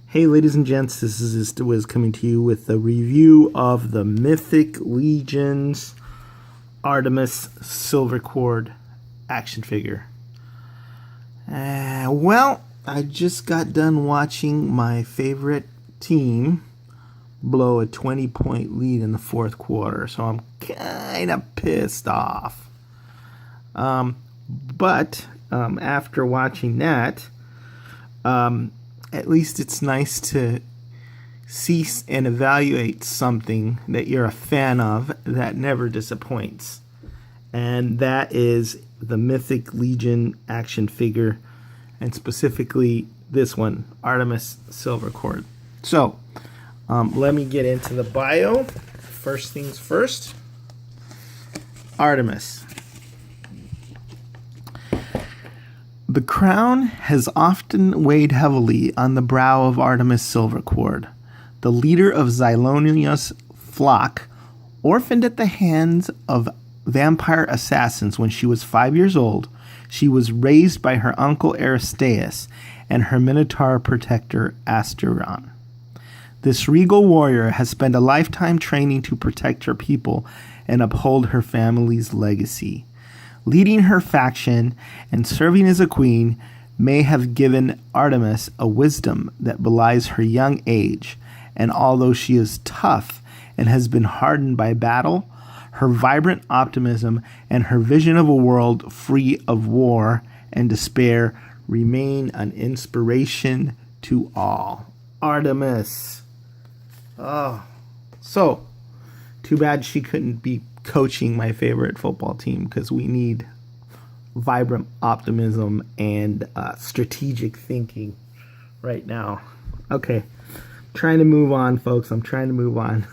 Hey, ladies and gents, this is Wiz coming to you with a review of the Mythic Legion's Artemyss Silverchord action figure. Well, I just got done watching my favorite team blow a 20-point lead in the fourth quarter, so I'm kind of pissed off. But after watching that, at least it's nice to see and evaluate something that you're a fan of that never disappoints. And that is the Mythic Legion action figure, and specifically this one, Artemyss Silverchord. So, let me get into the bio. First things first, Artemyss. The crown has often weighed heavily on the brow of Artemyss Silverchord, the leader of Xylona's flock, orphaned at the hands of vampire assassins when she was 5 years old. She was raised by her uncle Aristaeus and her minotaur protector Asterionn. This regal warrior has spent a lifetime training to protect her people and uphold her family's legacy. Leading her faction and serving as a queen may have given Artemyss a wisdom that belies her young age, and although she is tough and has been hardened by battle, her vibrant optimism and her vision of a world free of war and despair remain an inspiration to all. Artemyss. Oh, so too bad she couldn't be coaching my favorite football team, because we need vibrant optimism and strategic thinking right now. Okay, trying to move on, folks. I'm trying to move on.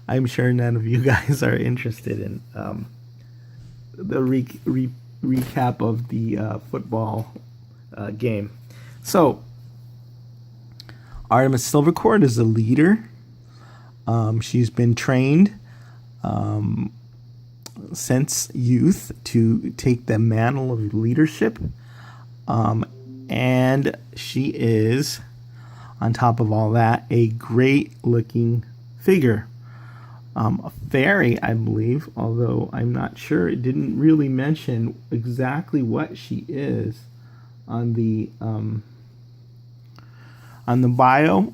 I'm sure none of you guys are interested in the recap of the football game. So, Artemyss Silverchord is a leader. She's been trained since youth to take the mantle of leadership. And she is, on top of all that, a great-looking figure. A Faerie, I believe, although I'm not sure. It didn't really mention exactly what she is on the bio.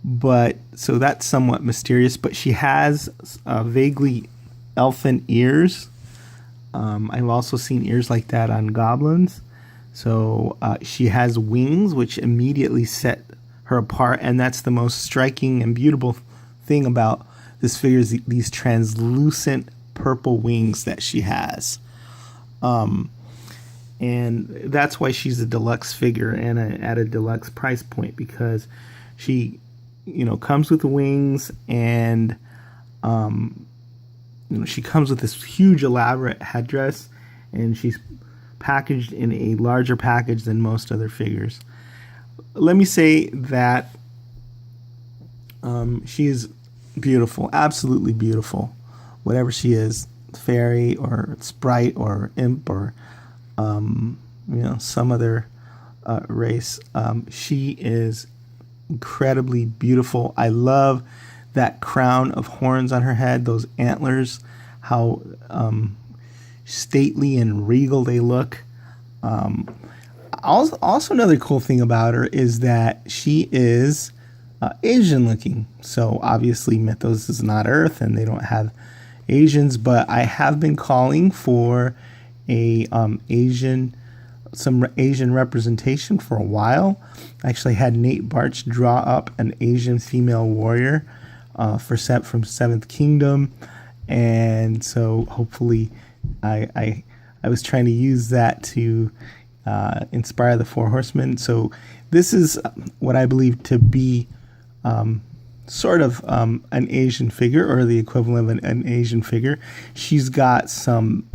But so that's somewhat mysterious, but she has vaguely elfin ears. I've also seen ears like that on goblins. So she has wings, which immediately set her apart, and that's the most striking and beautiful thing about this figure is these translucent purple wings that she has. And that's why she's a deluxe figure and at a deluxe price point, because she comes with the wings, and she comes with this huge elaborate headdress, and she's packaged in a larger package than most other figures. Let me say that she is beautiful, absolutely beautiful, whatever she is, fairy or sprite or imp or some other race. She is incredibly beautiful. I love that crown of horns on her head, those antlers, how stately and regal they look. Also another cool thing about her is that she is Asian looking. So obviously Mythos is not Earth and they don't have Asians, but I have been calling for some Asian representation for a while. I actually had Nate Barch draw up an Asian female warrior from 7th Kingdom, and so hopefully I was trying to use that to inspire the Four Horsemen. So this is what I believe to be sort of an Asian figure, or the equivalent of an Asian figure. She's got some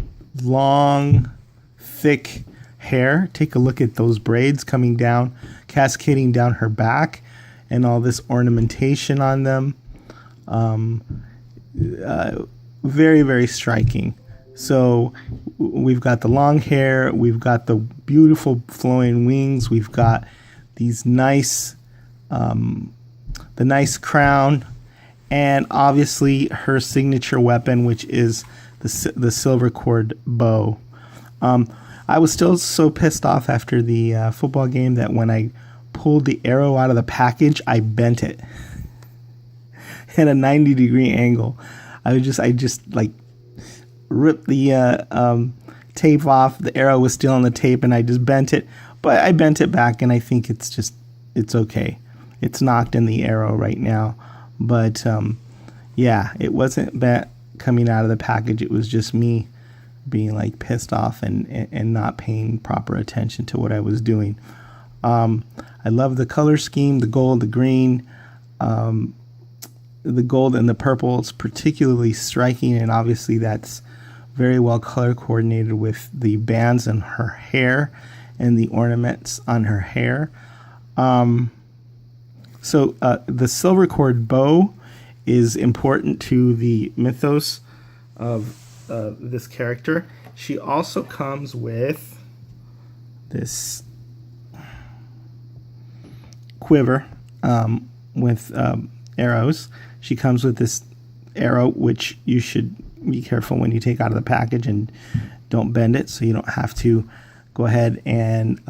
long, thick hair. Take a look at those braids coming down, cascading down her back, and all this ornamentation on them. Very, very striking. So we've got the long hair, we've got the beautiful flowing wings, we've got these nice, the nice crown, and obviously her signature weapon, which is the Silverchord bow. I was still so pissed off after the football game that when I pulled the arrow out of the package, I bent it at a 90-degree angle. I just like ripped the tape off. The arrow was still on the tape, and I just bent it. But I bent it back, and I think it's okay. It's knocked in the arrow right now. But yeah, it wasn't bent coming out of the package. It was just me being like pissed off and not paying proper attention to what I was doing. I love the color scheme, the gold, the green, the gold and the purple. It's particularly striking, and obviously that's very well color coordinated with the bands in her hair and the ornaments on her hair. So the Silverchord bow is important to the mythos of this character. She also comes with this quiver with arrows. She comes with this arrow, which you should be careful when you take out of the package and don't bend it, so you don't have to go ahead and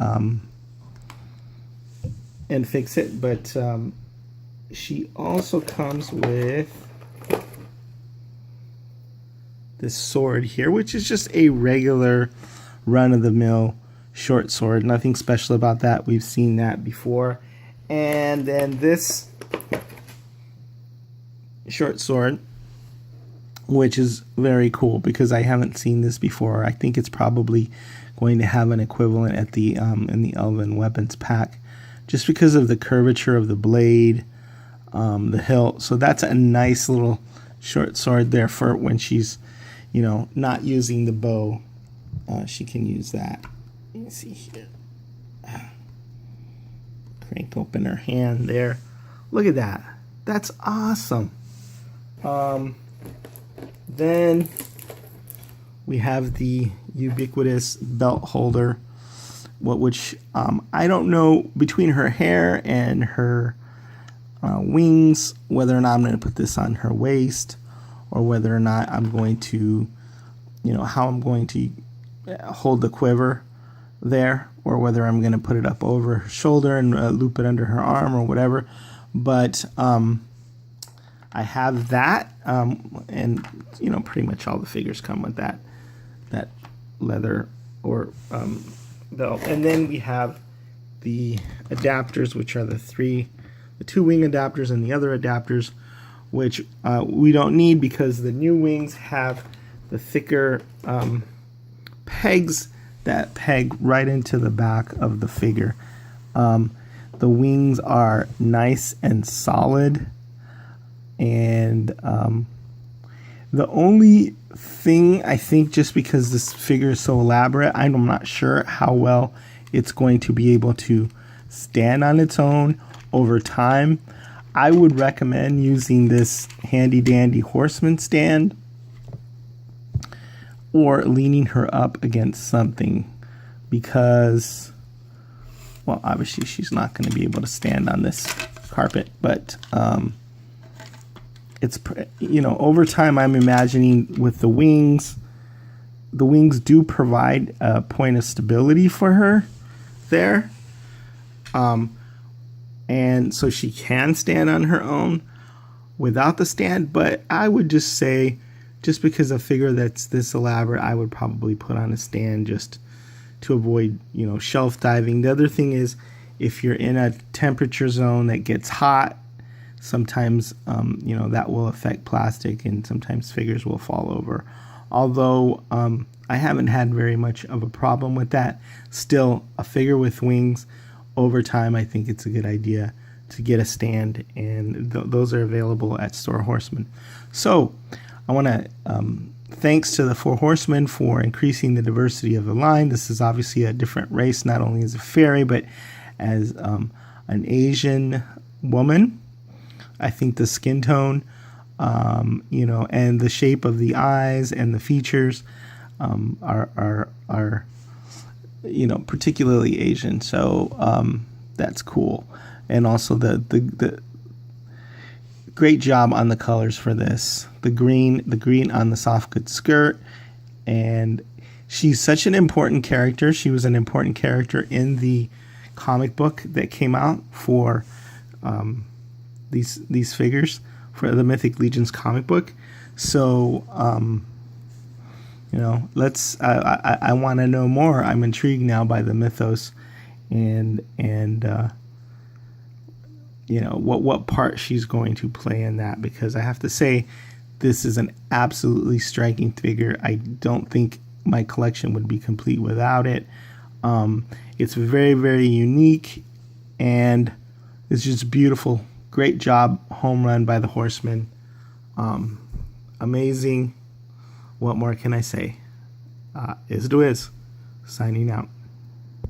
fix it. But she also comes with this sword here, which is just a regular run-of-the-mill short sword. Nothing special about that. We've seen that before. And then this short sword, which is very cool because I haven't seen this before. I think it's probably going to have an equivalent at the in the Elven Weapons pack, just because of the curvature of the blade, the hilt. So that's a nice little short sword there for when she's, not using the bow. She can use that. Let me see here. Crank open her hand there. Look at that. That's awesome. Then we have the ubiquitous belt holder, which I don't know, between her hair and her wings, whether or not I'm going to put this on her waist, or whether or not I'm going to, how I'm going to hold the quiver there, or whether I'm going to put it up over her shoulder and loop it under her arm or whatever. But I have that, and pretty much all the figures come with that leather or belt. And then we have the adapters, which are the two wing adapters and the other adapters, which we don't need because the new wings have the thicker pegs that peg right into the back of the figure. The wings are nice and solid, and the only thing, I think, just because this figure is so elaborate, I'm not sure how well it's going to be able to stand on its own over time. I would recommend using this handy dandy horseman stand, or leaning her up against something, because, well, obviously she's not going to be able to stand on this carpet, but it's, over time, I'm imagining with the wings do provide a point of stability for her there. And so she can stand on her own without the stand, but I would just say, just because a figure that's this elaborate, I would probably put on a stand just to avoid, shelf diving. The other thing is, if you're in a temperature zone that gets hot, sometimes, that will affect plastic, and sometimes figures will fall over. Although I haven't had very much of a problem with that. Still, a figure with wings, over time, I think it's a good idea to get a stand, and those are available at Store Horseman. So I want to thanks to the Four Horsemen for increasing the diversity of the line. This is obviously a different race, not only as a fairy, but as an Asian woman. I think the skin tone, and the shape of the eyes and the features, are particularly Asian. So that's cool. And also the great job on the colors for this. The green on the soft good skirt, and she's such an important character. She was an important character in the comic book that came out for these figures for the Mythic Legions comic book. So let's. I want to know more. I'm intrigued now by the mythos, and what part she's going to play in that, because I have to say this is an absolutely striking figure. I don't think my collection would be complete without it. It's very, very unique, and it's just beautiful. Great job, home run by the Horsemen. Amazing. What more can I say? Is signing out.